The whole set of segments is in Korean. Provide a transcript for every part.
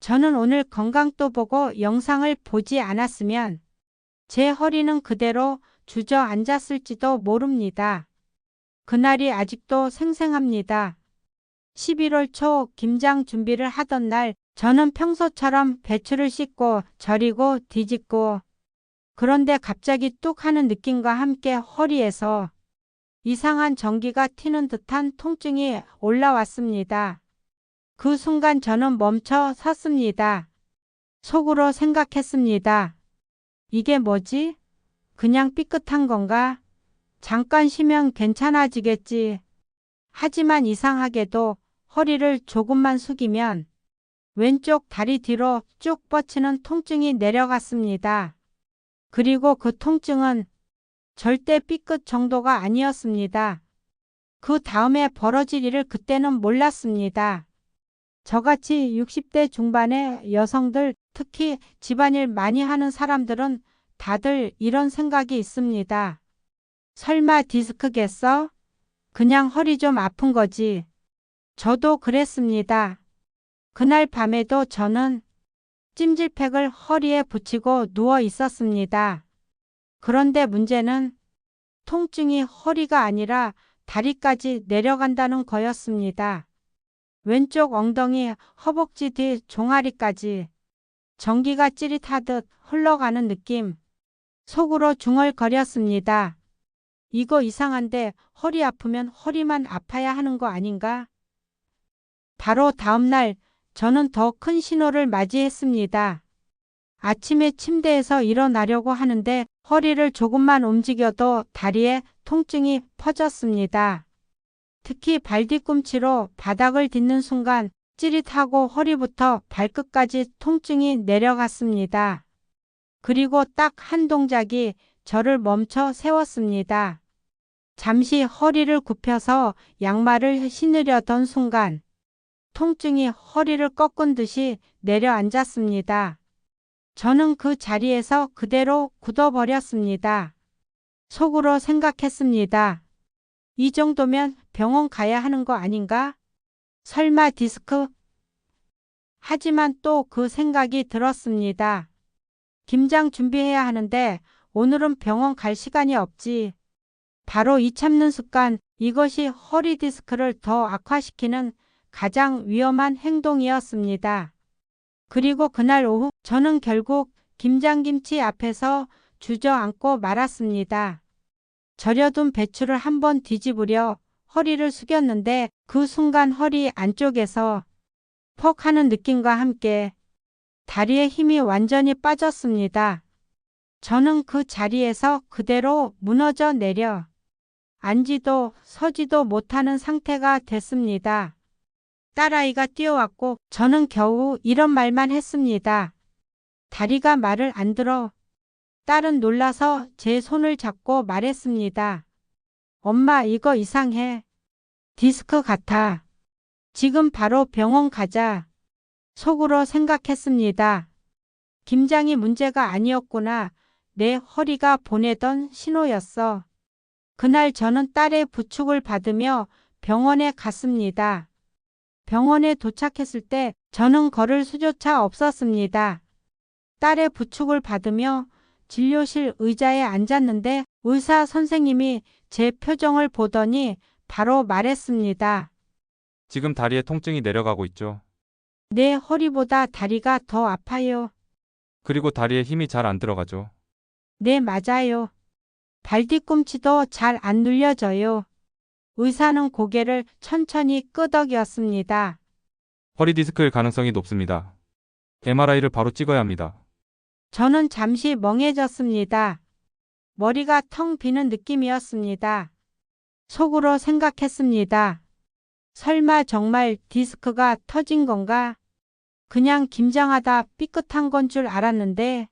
저는 오늘 건강도 보고 영상을 보지 않았으면 제 허리는 그대로 주저앉았을지도 모릅니다. 그날이 아직도 생생합니다. 11월 초 김장 준비를 하던 날 저는 평소처럼 배추를 씻고 절이고 뒤집고 그런데 갑자기 뚝 하는 느낌과 함께 허리에서 이상한 전기가 튀는 듯한 통증이 올라왔습니다. 그 순간 저는 멈춰 섰습니다. 속으로 생각했습니다. 이게 뭐지? 그냥 삐끗한 건가? 잠깐 쉬면 괜찮아지겠지. 하지만 이상하게도 허리를 조금만 숙이면 왼쪽 다리 뒤로 쭉 뻗치는 통증이 내려갔습니다. 그리고 그 통증은 절대 삐끗 정도가 아니었습니다. 그 다음에 벌어질 일을 그때는 몰랐습니다. 저같이 60대 중반의 여성들, 특히 집안일 많이 하는 사람들은 다들 이런 생각이 있습니다. 설마 디스크겠어? 그냥 허리 좀 아픈 거지. 저도 그랬습니다. 그날 밤에도 저는 찜질팩을 허리에 붙이고 누워 있었습니다. 그런데 문제는 통증이 허리가 아니라 다리까지 내려간다는 거였습니다. 왼쪽 엉덩이, 허벅지 뒤 종아리까지 전기가 찌릿하듯 흘러가는 느낌. 속으로 중얼거렸습니다. 이거 이상한데 허리 아프면 허리만 아파야 하는 거 아닌가? 바로 다음날 저는 더 큰 신호를 맞이했습니다. 아침에 침대에서 일어나려고 하는데 허리를 조금만 움직여도 다리에 통증이 퍼졌습니다. 특히 발 뒤꿈치로 바닥을 딛는 순간 찌릿하고 허리부터 발끝까지 통증이 내려갔습니다. 그리고 딱 한 동작이 저를 멈춰 세웠습니다. 잠시 허리를 굽혀서 양말을 신으려던 순간 통증이 허리를 꺾은 듯이 내려앉았습니다. 저는 그 자리에서 그대로 굳어버렸습니다. 속으로 생각했습니다. 이 정도면 병원 가야 하는 거 아닌가? 설마 디스크? 하지만 또 그 생각이 들었습니다. 김장 준비해야 하는데 오늘은 병원 갈 시간이 없지. 바로 이 참는 습관, 이것이 허리 디스크를 더 악화시키는 가장 위험한 행동이었습니다. 그리고 그날 오후 저는 결국 김장김치 앞에서 주저앉고 말았습니다. 절여둔 배추를 한번 뒤집으려 허리를 숙였는데 그 순간 허리 안쪽에서 퍽 하는 느낌과 함께 다리에 힘이 완전히 빠졌습니다. 저는 그 자리에서 그대로 무너져 내려 앉지도 서지도 못하는 상태가 됐습니다. 딸아이가 뛰어왔고 저는 겨우 이런 말만 했습니다. 다리가 말을 안 들어. 딸은 놀라서 제 손을 잡고 말했습니다. 엄마, 이거 이상해. 디스크 같아. 지금 바로 병원 가자. 속으로 생각했습니다. 김장이 문제가 아니었구나. 내 허리가 보내던 신호였어. 그날 저는 딸의 부축을 받으며 병원에 갔습니다. 병원에 도착했을 때 저는 걸을 수조차 없었습니다. 딸의 부축을 받으며 진료실 의자에 앉았는데 의사 선생님이 제 표정을 보더니 바로 말했습니다. 지금 다리에 통증이 내려가고 있죠. 내 허리보다 다리가 더 아파요. 그리고 다리에 힘이 잘 안 들어가죠. 네, 맞아요. 발 뒤꿈치도 잘 안 눌려져요. 의사는 고개를 천천히 끄덕였습니다. 허리 디스크일 가능성이 높습니다. MRI를 바로 찍어야 합니다. 저는 잠시 멍해졌습니다. 머리가 텅 비는 느낌이었습니다. 속으로 생각했습니다. 설마 정말 디스크가 터진 건가? 그냥 김장하다 삐끗한 건 줄 알았는데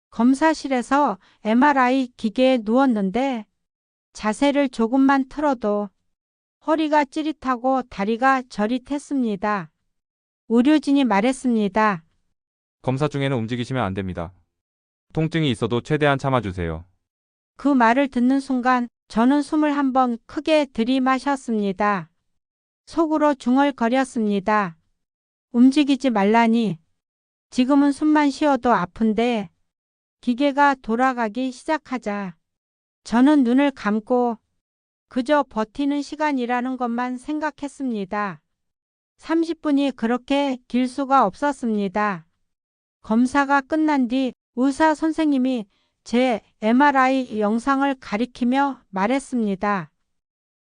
검사실에서 MRI 기계에 누웠는데 자세를 조금만 틀어도 허리가 찌릿하고 다리가 저릿했습니다. 의료진이 말했습니다. 검사 중에는 움직이시면 안 됩니다. 통증이 있어도 최대한 참아주세요. 그 말을 듣는 순간 저는 숨을 한번 크게 들이마셨습니다. 속으로 중얼거렸습니다. 움직이지 말라니. 지금은 숨만 쉬어도 아픈데 기계가 돌아가기 시작하자 저는 눈을 감고 그저 버티는 시간이라는 것만 생각했습니다. 30분이 그렇게 길 수가 없었습니다. 검사가 끝난 뒤 의사 선생님이 제 MRI 영상을 가리키며 말했습니다.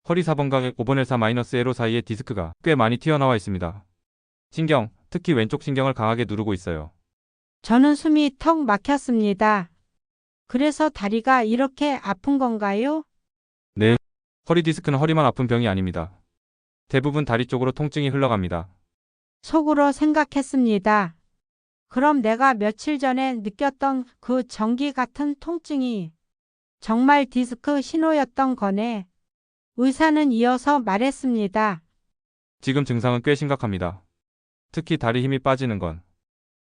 허리 4번각의 5번L4-L로 사이에 디스크가 꽤 많이 튀어나와 있습니다. 신경, 특히 왼쪽 신경을 강하게 누르고 있어요. 저는 숨이 턱 막혔습니다. 그래서 다리가 이렇게 아픈 건가요? 네. 허리 디스크는 허리만 아픈 병이 아닙니다. 대부분 다리 쪽으로 통증이 흘러갑니다. 속으로 생각했습니다. 그럼 내가 며칠 전에 느꼈던 그 전기 같은 통증이 정말 디스크 신호였던 거네. 의사는 이어서 말했습니다. 지금 증상은 꽤 심각합니다. 특히 다리 힘이 빠지는 건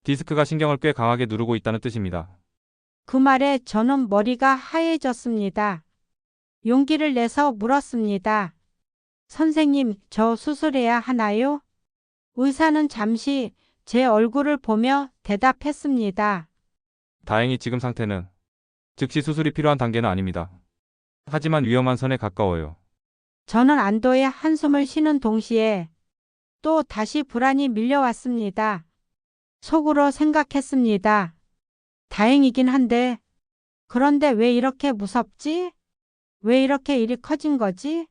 디스크가 신경을 꽤 강하게 누르고 있다는 뜻입니다. 그 말에 저는 머리가 하얘졌습니다. 용기를 내서 물었습니다. 선생님, 저 수술해야 하나요? 의사는 잠시 제 얼굴을 보며 대답했습니다. 다행히 지금 상태는 즉시 수술이 필요한 단계는 아닙니다. 하지만 위험한 선에 가까워요. 저는 안도의 한숨을 쉬는 동시에 또 다시 불안이 밀려왔습니다. 속으로 생각했습니다. 다행이긴 한데, 그런데 왜 이렇게 무섭지? 왜 이렇게 일이 커진 거지?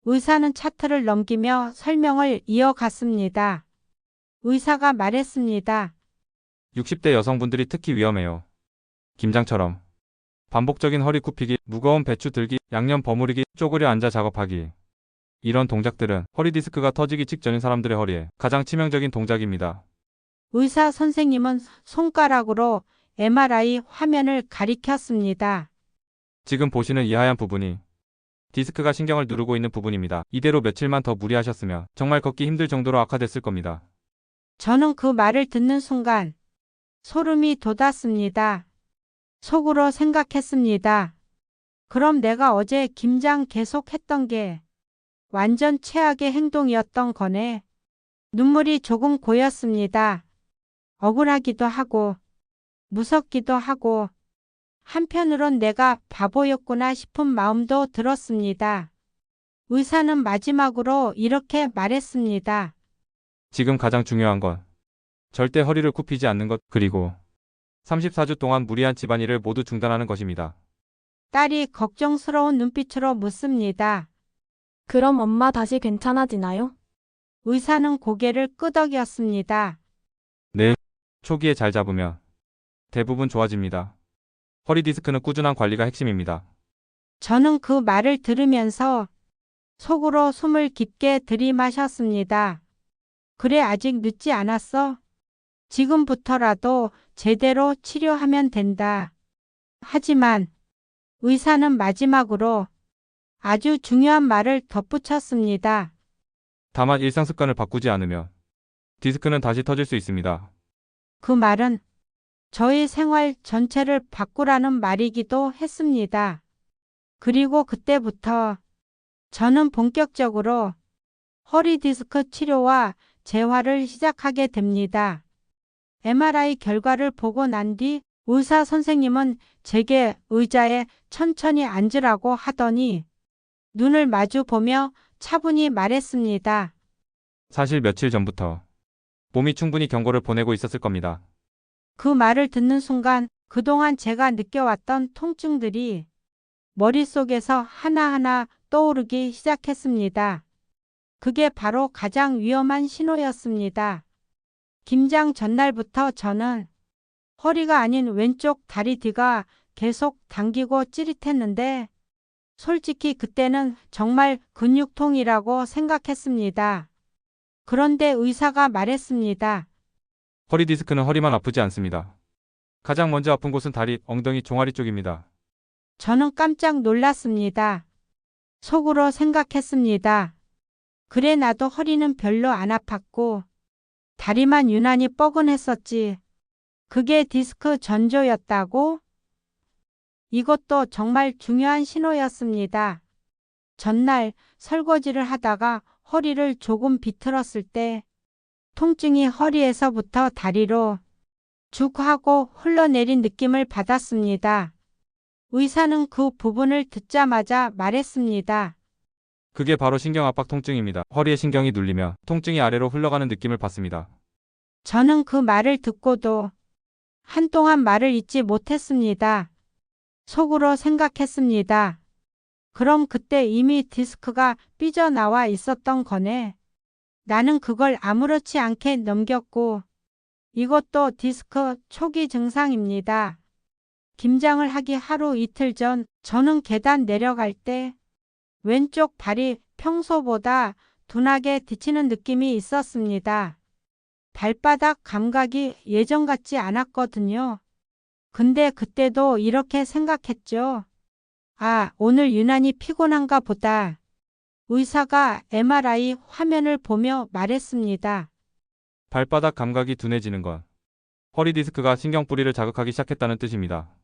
의사는 차트를 넘기며 설명을 이어갔습니다. 의사가 말했습니다. 60대 여성분들이 특히 위험해요. 김장처럼 반복적인 허리 굽히기, 무거운 배추 들기, 양념 버무리기, 쪼그려 앉아 작업하기. 이런 동작들은 허리 디스크가 터지기 직전인 사람들의 허리에 가장 치명적인 동작입니다. 의사 선생님은 손가락으로 MRI 화면을 가리켰습니다. 지금 보시는 이 하얀 부분이 디스크가 신경을 누르고 있는 부분입니다. 이대로 며칠만 더 무리하셨으면 정말 걷기 힘들 정도로 악화됐을 겁니다. 저는 그 말을 듣는 순간 소름이 돋았습니다. 속으로 생각했습니다. 그럼 내가 어제 김장 계속했던 게 완전 최악의 행동이었던 거네. 눈물이 조금 고였습니다. 억울하기도 하고 무섭기도 하고 한편으론 내가 바보였구나 싶은 마음도 들었습니다. 의사는 마지막으로 이렇게 말했습니다. 지금 가장 중요한 건 절대 허리를 굽히지 않는 것, 그리고 34주 동안 무리한 집안일을 모두 중단하는 것입니다. 딸이 걱정스러운 눈빛으로 묻습니다. 그럼 엄마 다시 괜찮아지나요? 의사는 고개를 끄덕였습니다. 네, 초기에 잘 잡으면 대부분 좋아집니다. 허리 디스크는 꾸준한 관리가 핵심입니다. 저는 그 말을 들으면서 속으로 숨을 깊게 들이마셨습니다. 그래, 아직 늦지 않았어. 지금부터라도 제대로 치료하면 된다. 하지만 의사는 마지막으로 아주 중요한 말을 덧붙였습니다. 다만 일상 습관을 바꾸지 않으면 디스크는 다시 터질 수 있습니다. 그 말은 저희 생활 전체를 바꾸라는 말이기도 했습니다. 그리고 그때부터 저는 본격적으로 허리 디스크 치료와 재활을 시작하게 됩니다. MRI 결과를 보고 난 뒤 의사 선생님은 제게 의자에 천천히 앉으라고 하더니 눈을 마주 보며 차분히 말했습니다. 사실 며칠 전부터 몸이 충분히 경고를 보내고 있었을 겁니다. 그 말을 듣는 순간 그동안 제가 느껴왔던 통증들이 머릿속에서 하나하나 떠오르기 시작했습니다. 그게 바로 가장 위험한 신호였습니다. 김장 전날부터 저는 허리가 아닌 왼쪽 다리 뒤가 계속 당기고 찌릿했는데 솔직히 그때는 정말 근육통이라고 생각했습니다. 그런데 의사가 말했습니다. 허리 디스크는 허리만 아프지 않습니다. 가장 먼저 아픈 곳은 다리, 엉덩이, 종아리 쪽입니다. 저는 깜짝 놀랐습니다. 속으로 생각했습니다. 그래, 나도 허리는 별로 안 아팠고 다리만 유난히 뻐근했었지. 그게 디스크 전조였다고? 이것도 정말 중요한 신호였습니다. 전날 설거지를 하다가 허리를 조금 비틀었을 때 통증이 허리에서부터 다리로 쭉 하고 흘러내린 느낌을 받았습니다. 의사는 그 부분을 듣자마자 말했습니다. 그게 바로 신경압박 통증입니다. 허리에 신경이 눌리면 통증이 아래로 흘러가는 느낌을 받습니다. 저는 그 말을 듣고도 한동안 말을 잇지 못했습니다. 속으로 생각했습니다. 그럼 그때 이미 디스크가 삐져나와 있었던 거네. 나는 그걸 아무렇지 않게 넘겼고 이것도 디스크 초기 증상입니다. 김장을 하기 하루 이틀 전 저는 계단 내려갈 때 왼쪽 발이 평소보다 둔하게 디치는 느낌이 있었습니다. 발바닥 감각이 예전 같지 않았거든요. 근데 그때도 이렇게 생각했죠. 아, 오늘 유난히 피곤한가 보다. 의사가 MRI 화면을 보며 말했습니다. 발바닥 감각이 둔해지는 건 허리 디스크가 신경뿌리를 자극하기 시작했다는 뜻입니다.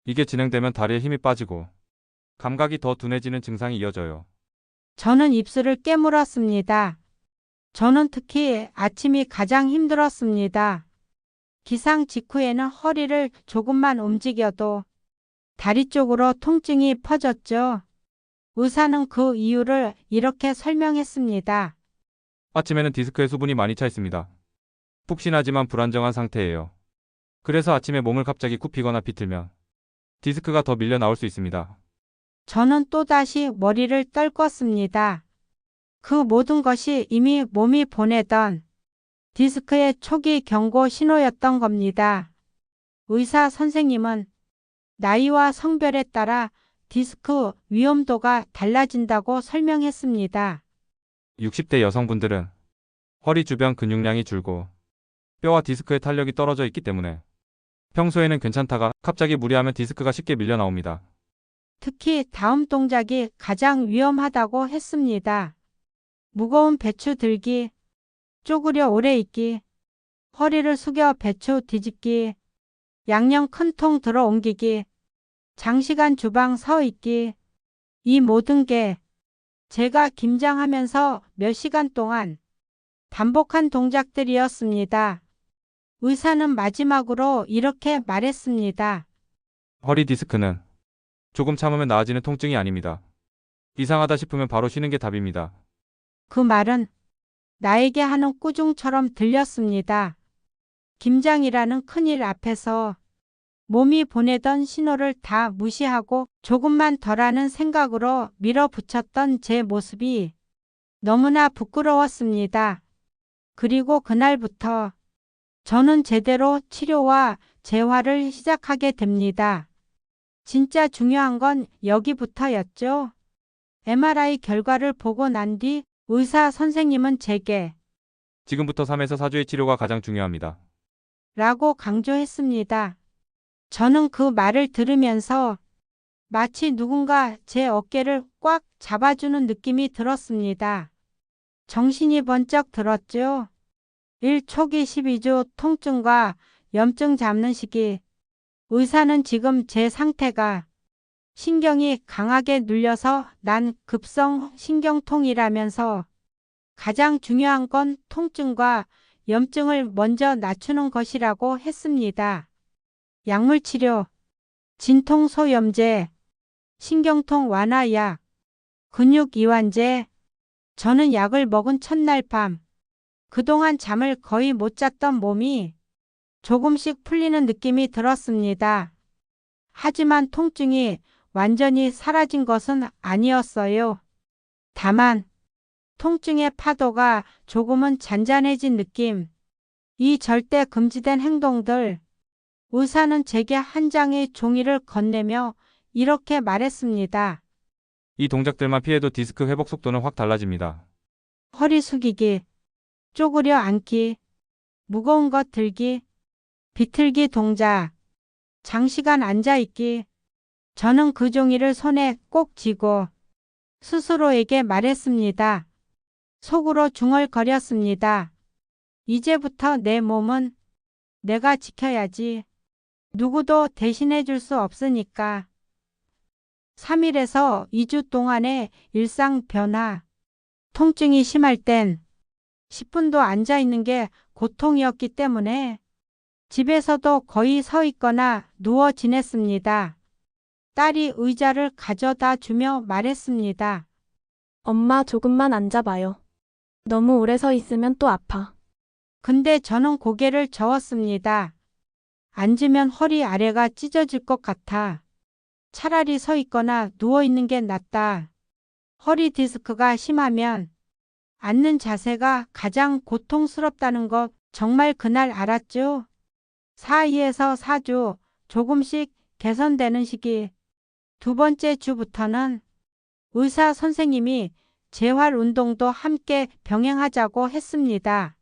이게 진행되면 다리에 힘이 빠지고 감각이 더 둔해지는 증상이 이어져요. 저는 입술을 깨물었습니다. 저는 특히 아침이 가장 힘들었습니다. 기상 직후에는 허리를 조금만 움직여도 다리 쪽으로 통증이 퍼졌죠. 의사는 그 이유를 이렇게 설명했습니다. 아침에는 디스크에 수분이 많이 차 있습니다. 푹신하지만 불안정한 상태예요. 그래서 아침에 몸을 갑자기 굽히거나 비틀면 디스크가 더 밀려 나올 수 있습니다. 저는 또다시 머리를 떨궜습니다. 그 모든 것이 이미 몸이 보내던 디스크의 초기 경고 신호였던 겁니다. 의사 선생님은 나이와 성별에 따라 디스크 위험도가 달라진다고 설명했습니다. 60대 여성분들은 허리 주변 근육량이 줄고 뼈와 디스크의 탄력이 떨어져 있기 때문에 평소에는 괜찮다가 갑자기 무리하면 디스크가 쉽게 밀려 나옵니다. 특히 다음 동작이 가장 위험하다고 했습니다. 무거운 배추 들기, 쪼그려 오래 있기, 허리를 숙여 배추 뒤집기, 양념 큰 통 들어 옮기기, 장시간 주방 서 있기. 이 모든 게 제가 김장하면서 몇 시간 동안 반복한 동작들이었습니다. 의사는 마지막으로 이렇게 말했습니다. 허리 디스크는 조금 참으면 나아지는 통증이 아닙니다. 이상하다 싶으면 바로 쉬는 게 답입니다. 그 말은 나에게 하는 꾸중처럼 들렸습니다. 김장이라는 큰일 앞에서 몸이 보내던 신호를 다 무시하고 조금만 덜하는 생각으로 밀어붙였던 제 모습이 너무나 부끄러웠습니다. 그리고 그날부터 저는 제대로 치료와 재활을 시작하게 됩니다. 진짜 중요한 건 여기부터였죠. MRI 결과를 보고 난 뒤 의사 선생님은 제게 지금부터 3에서 4주의 치료가 가장 중요합니다. 라고 강조했습니다. 저는 그 말을 들으면서 마치 누군가 제 어깨를 꽉 잡아주는 느낌이 들었습니다. 정신이 번쩍 들었죠. 1초기 12주 통증과 염증 잡는 시기. 의사는 지금 제 상태가 신경이 강하게 눌려서 난 급성 신경통이라면서 가장 중요한 건 통증과 염증을 먼저 낮추는 것이라고 했습니다. 약물치료, 진통소염제, 신경통 완화약, 근육이완제. 저는 약을 먹은 첫날 밤, 그동안 잠을 거의 못 잤던 몸이 조금씩 풀리는 느낌이 들었습니다. 하지만 통증이 완전히 사라진 것은 아니었어요. 다만 통증의 파도가 조금은 잔잔해진 느낌. 이 절대 금지된 행동들. 의사는 제게 한 장의 종이를 건네며 이렇게 말했습니다. 이 동작들만 피해도 디스크 회복 속도는 확 달라집니다. 허리 숙이기, 쪼그려 앉기, 무거운 것 들기, 비틀기 동작, 장시간 앉아있기. 저는 그 종이를 손에 꼭 쥐고 스스로에게 말했습니다. 속으로 중얼거렸습니다. 이제부터 내 몸은 내가 지켜야지. 누구도 대신해 줄 수 없으니까. 3일에서 2주 동안의 일상 변화. 통증이 심할 땐 10분도 앉아 있는 게 고통이었기 때문에 집에서도 거의 서 있거나 누워 지냈습니다. 딸이 의자를 가져다 주며 말했습니다. 엄마 조금만 앉아봐요. 너무 오래 서 있으면 또 아파. 근데 저는 고개를 저었습니다. 앉으면 허리 아래가 찢어질 것 같아. 차라리 서 있거나 누워 있는 게 낫다. 허리 디스크가 심하면 앉는 자세가 가장 고통스럽다는 것 정말 그날 알았죠. 4일에서 4주 조금씩 개선되는 시기. 두 번째 주부터는 의사 선생님이 재활 운동도 함께 병행하자고 했습니다.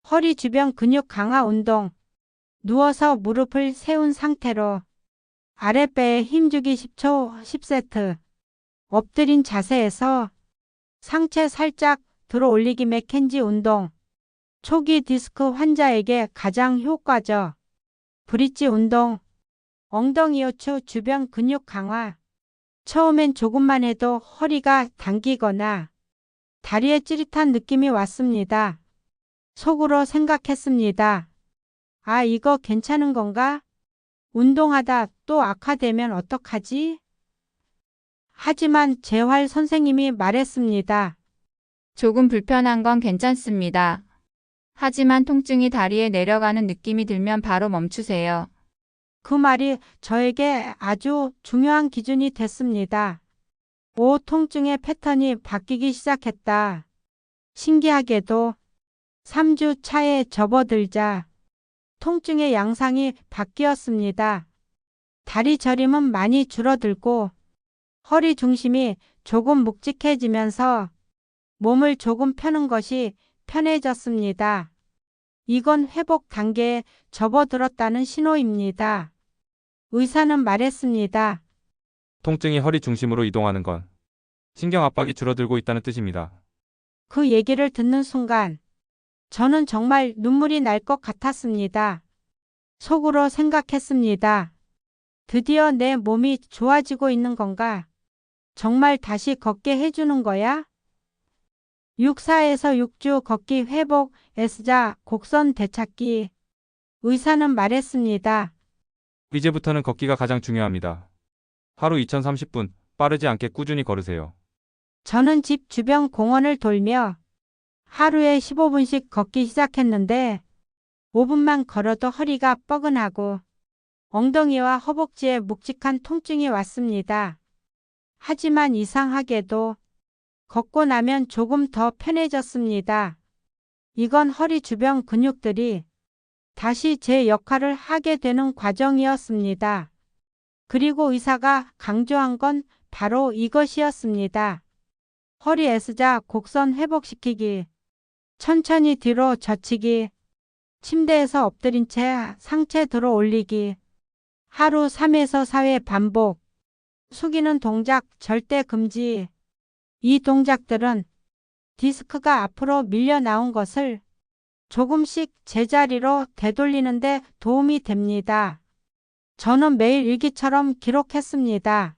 허리 주변 근육 강화 운동. 누워서 무릎을 세운 상태로 아랫배에 힘주기 10초 10세트. 엎드린 자세에서 상체 살짝 들어 올리기 맥켄지 운동. 초기 디스크 환자에게 가장 효과적. 브릿지 운동. 엉덩이 요추 주변 근육 강화. 처음엔 조금만 해도 허리가 당기거나 다리에 찌릿한 느낌이 왔습니다. 속으로 생각했습니다. 아, 이거 괜찮은 건가? 운동하다 또 악화되면 어떡하지? 하지만 재활 선생님이 말했습니다. 조금 불편한 건 괜찮습니다. 하지만 통증이 다리에 내려가는 느낌이 들면 바로 멈추세요. 그 말이 저에게 아주 중요한 기준이 됐습니다. 통증의 패턴이 바뀌기 시작했다. 신기하게도 3주 차에 접어들자 통증의 양상이 바뀌었습니다. 다리 저림은 많이 줄어들고 허리 중심이 조금 묵직해지면서 몸을 조금 펴는 것이 편해졌습니다. 이건 회복 단계에 접어들었다는 신호입니다. 의사는 말했습니다. 통증이 허리 중심으로 이동하는 건 신경 압박이 줄어들고 있다는 뜻입니다. 그 얘기를 듣는 순간 저는 정말 눈물이 날 것 같았습니다. 속으로 생각했습니다. 드디어 내 몸이 좋아지고 있는 건가? 정말 다시 걷게 해주는 거야? 6사에서 6주 걷기 회복 S자 곡선 되찾기. 의사는 말했습니다. 이제부터는 걷기가 가장 중요합니다. 하루 2030분 빠르지 않게 꾸준히 걸으세요. 저는 집 주변 공원을 돌며 하루에 15분씩 걷기 시작했는데 5분만 걸어도 허리가 뻐근하고 엉덩이와 허벅지에 묵직한 통증이 왔습니다. 하지만 이상하게도 걷고 나면 조금 더 편해졌습니다. 이건 허리 주변 근육들이 다시 제 역할을 하게 되는 과정이었습니다. 그리고 의사가 강조한 건 바로 이것이었습니다. 허리 S자 곡선 회복시키기. 천천히 뒤로 젖히기. 침대에서 엎드린 채 상체 들어 올리기. 하루 3에서 4회 반복. 숙이는 동작 절대 금지. 이 동작들은 디스크가 앞으로 밀려 나온 것을 조금씩 제자리로 되돌리는 데 도움이 됩니다. 저는 매일 일기처럼 기록했습니다.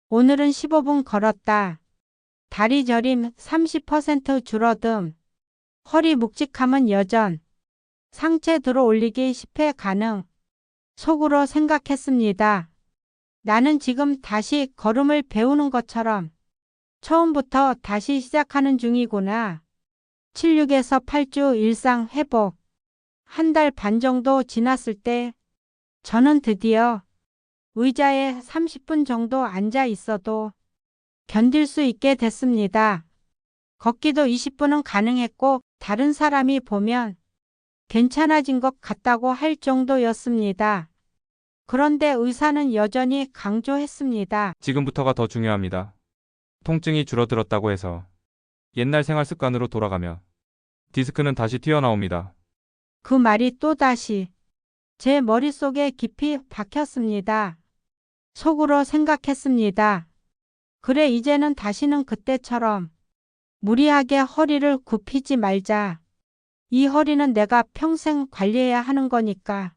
오늘은 15분 걸었다. 다리 저림 30% 줄어듦. 허리 묵직함은 여전. 상체 들어 올리기 10회 가능. 속으로 생각했습니다. 나는 지금 다시 걸음을 배우는 것처럼 처음부터 다시 시작하는 중이구나. 7-6에서 8주 일상 회복. 한 달 반 정도 지났을 때 저는 드디어 의자에 30분 정도 앉아 있어도 견딜 수 있게 됐습니다. 걷기도 20분은 가능했고 다른 사람이 보면 괜찮아진 것 같다고 할 정도였습니다. 그런데 의사는 여전히 강조했습니다. 지금부터가 더 중요합니다. 통증이 줄어들었다고 해서 옛날 생활 습관으로 돌아가면 디스크는 다시 튀어나옵니다. 그 말이 또다시 제 머릿속에 깊이 박혔습니다. 속으로 생각했습니다. 그래, 이제는 다시는 그때처럼 무리하게 허리를 굽히지 말자. 이 허리는 내가 평생 관리해야 하는 거니까.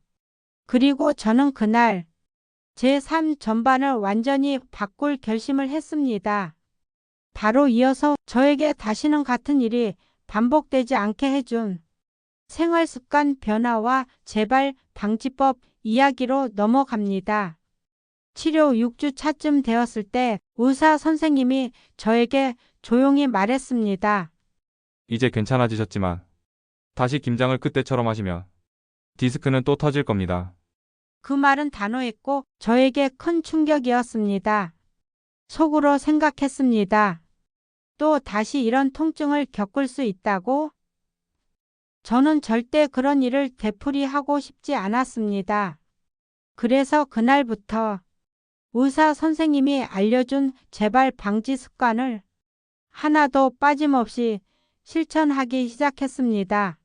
그리고 저는 그날 제 삶 전반을 완전히 바꿀 결심을 했습니다. 바로 이어서 저에게 다시는 같은 일이 반복되지 않게 해준 생활습관 변화와 재발 방지법 이야기로 넘어갑니다. 치료 6주 차쯤 되었을 때 의사 선생님이 저에게 조용히 말했습니다. 이제 괜찮아지셨지만 다시 김장을 그때처럼 하시면 디스크는 또 터질 겁니다. 그 말은 단호했고 저에게 큰 충격이었습니다. 속으로 생각했습니다. 또 다시 이런 통증을 겪을 수 있다고? 저는 절대 그런 일을 되풀이하고 싶지 않았습니다. 그래서 그날부터 의사 선생님이 알려준 재발 방지 습관을 하나도 빠짐없이 실천하기 시작했습니다.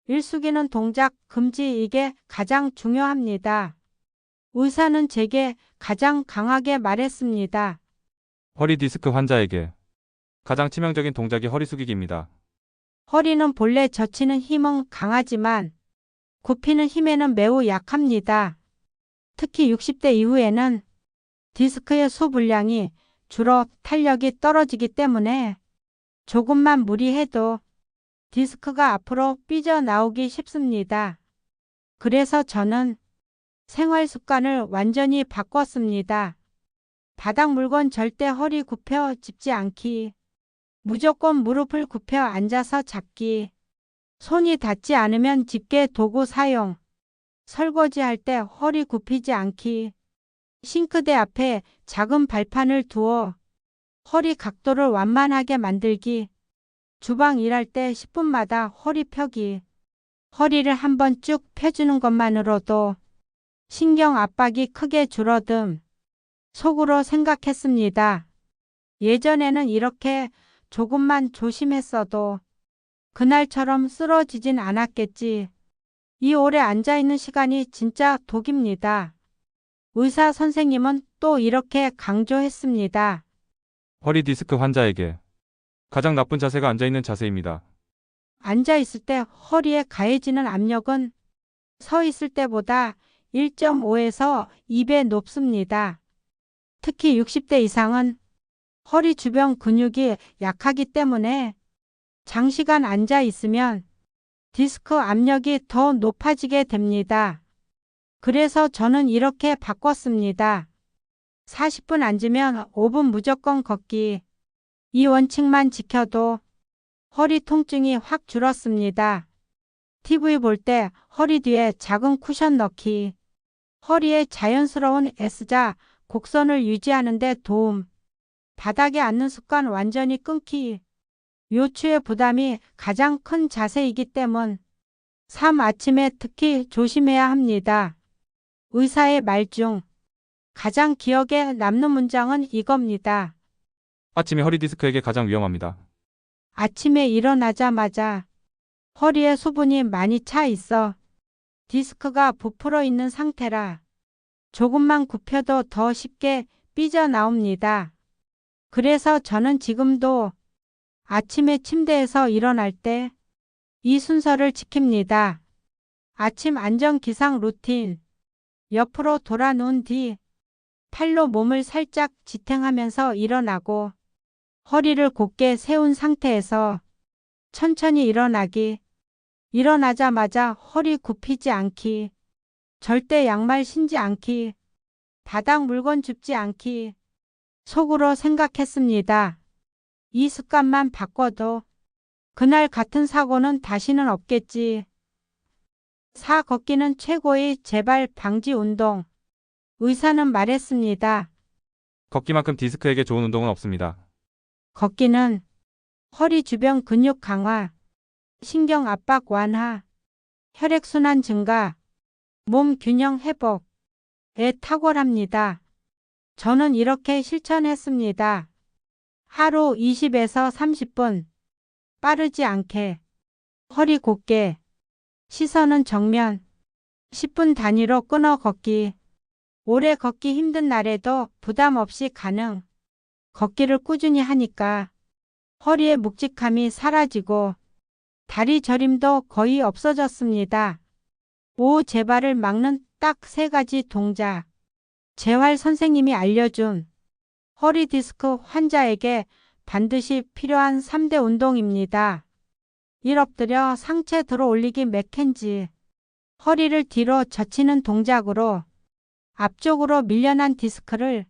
일숙이는 동작 금지, 이게 가장 중요합니다. 의사는 제게 가장 강하게 말했습니다. 허리 디스크 환자에게 가장 치명적인 동작이 허리 숙이기입니다. 허리는 본래 젖히는 힘은 강하지만 굽히는 힘에는 매우 약합니다. 특히 60대 이후에는 디스크의 수분량이 줄어 탄력이 떨어지기 때문에 조금만 무리해도 디스크가 앞으로 삐져나오기 쉽습니다. 그래서 저는 생활 습관을 완전히 바꿨습니다. 바닥 물건 절대 허리 굽혀 짚지 않기. 무조건 무릎을 굽혀 앉아서 잡기. 손이 닿지 않으면 집게 도구 사용. 설거지할 때 허리 굽히지 않기. 싱크대 앞에 작은 발판을 두어 허리 각도를 완만하게 만들기. 주방 일할 때 10분마다 허리 펴기. 허리를 한번 쭉 펴주는 것만으로도 신경 압박이 크게 줄어듦. 속으로 생각했습니다. 예전에는 이렇게 조금만 조심했어도 그날처럼 쓰러지진 않았겠지. 이 오래 앉아있는 시간이 진짜 독입니다. 의사 선생님은 또 이렇게 강조했습니다. 허리 디스크 환자에게 가장 나쁜 자세가 앉아있는 자세입니다. 앉아있을 때 허리에 가해지는 압력은 서 있을 때보다 1.5에서 2배 높습니다. 특히 60대 이상은 허리 주변 근육이 약하기 때문에 장시간 앉아 있으면 디스크 압력이 더 높아지게 됩니다. 그래서 저는 이렇게 바꿨습니다. 40분 앉으면 5분 무조건 걷기. 이 원칙만 지켜도 허리 통증이 확 줄었습니다. TV 볼 때 허리 뒤에 작은 쿠션 넣기. 허리의 자연스러운 S자 곡선을 유지하는 데 도움. 바닥에 앉는 습관 완전히 끊기. 요추의 부담이 가장 큰 자세이기 때문 삶 아침에 특히 조심해야 합니다. 의사의 말 중 가장 기억에 남는 문장은 이겁니다. 아침이 허리 디스크에게 가장 위험합니다. 아침에 일어나자마자 허리에 수분이 많이 차 있어 디스크가 부풀어 있는 상태라 조금만 굽혀도 더 쉽게 삐져나옵니다. 그래서 저는 지금도 아침에 침대에서 일어날 때 이 순서를 지킵니다. 아침 안전 기상 루틴. 옆으로 돌아 누운 뒤 팔로 몸을 살짝 지탱하면서 일어나고 허리를 곧게 세운 상태에서 천천히 일어나기. 일어나자마자 허리 굽히지 않기. 절대 양말 신지 않기. 바닥 물건 줍지 않기. 속으로 생각했습니다. 이 습관만 바꿔도 그날 같은 사고는 다시는 없겠지. 걷기는 최고의 재발 방지 운동. 의사는 말했습니다. 걷기만큼 디스크에게 좋은 운동은 없습니다. 걷기는 허리 주변 근육 강화, 신경 압박 완화, 혈액순환 증가, 몸 균형 회복에 탁월합니다. 저는 이렇게 실천했습니다. 하루 20에서 30분. 빠르지 않게. 허리 곧게. 시선은 정면. 10분 단위로 끊어 걷기. 오래 걷기 힘든 날에도 부담 없이 가능. 걷기를 꾸준히 하니까 허리의 묵직함이 사라지고 다리 저림도 거의 없어졌습니다. 오후 재발을 막는 딱 3가지 동작. 재활 선생님이 알려준 허리 디스크 환자에게 반드시 필요한 3대 운동입니다. 일 엎드려 상체 들어 올리기 맥켄지. 허리를 뒤로 젖히는 동작으로 앞쪽으로 밀려난 디스크를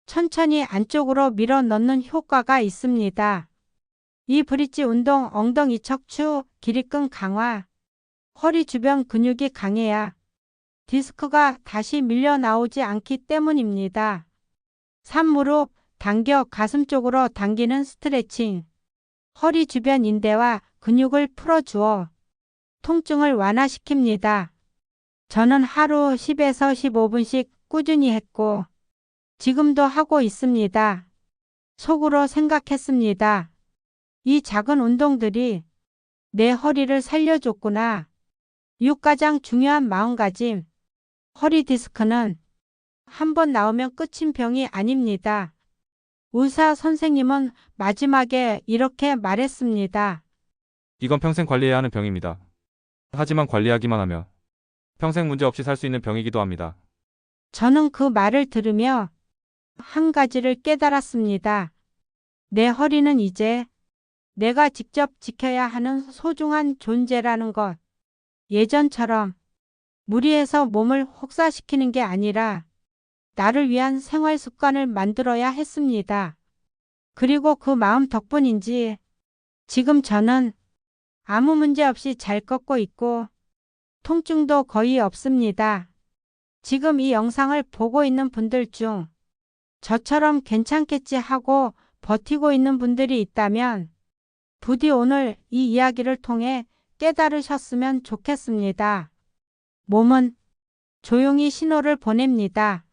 천천히 안쪽으로 밀어 넣는 효과가 있습니다. 이 브릿지 운동 엉덩이 척추 길이끈 강화, 허리 주변 근육이 강해야 디스크가 다시 밀려 나오지 않기 때문입니다. 3. 무릎 당겨 가슴 쪽으로 당기는 스트레칭. 허리 주변 인대와 근육을 풀어주어 통증을 완화시킵니다. 저는 하루 10에서 15분씩 꾸준히 했고 지금도 하고 있습니다. 속으로 생각했습니다. 이 작은 운동들이 내 허리를 살려줬구나. 6. 가장 중요한 마음가짐. 허리 디스크는 한 번 나오면 끝인 병이 아닙니다. 의사 선생님은 마지막에 이렇게 말했습니다. 이건 평생 관리해야 하는 병입니다. 하지만 관리하기만 하면 평생 문제 없이 살 수 있는 병이기도 합니다. 저는 그 말을 들으며 한 가지를 깨달았습니다. 내 허리는 이제 내가 직접 지켜야 하는 소중한 존재라는 것. 예전처럼 무리해서 몸을 혹사시키는 게 아니라 나를 위한 생활 습관을 만들어야 했습니다. 그리고 그 마음 덕분인지 지금 저는 아무 문제 없이 잘 걷고 있고 통증도 거의 없습니다. 지금 이 영상을 보고 있는 분들 중 저처럼 괜찮겠지 하고 버티고 있는 분들이 있다면 부디 오늘 이 이야기를 통해 깨달으셨으면 좋겠습니다. 몸은 조용히 신호를 보냅니다.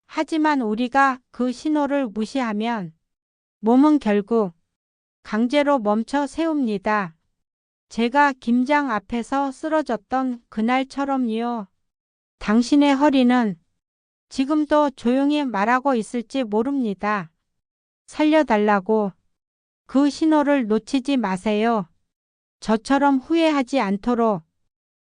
하지만 우리가 그 신호를 무시하면 몸은 결국 강제로 멈춰 세웁니다. 제가 김장 앞에서 쓰러졌던 그날처럼요. 당신의 허리는 지금도 조용히 말하고 있을지 모릅니다. 살려달라고. 그 신호를 놓치지 마세요. 저처럼 후회하지 않도록.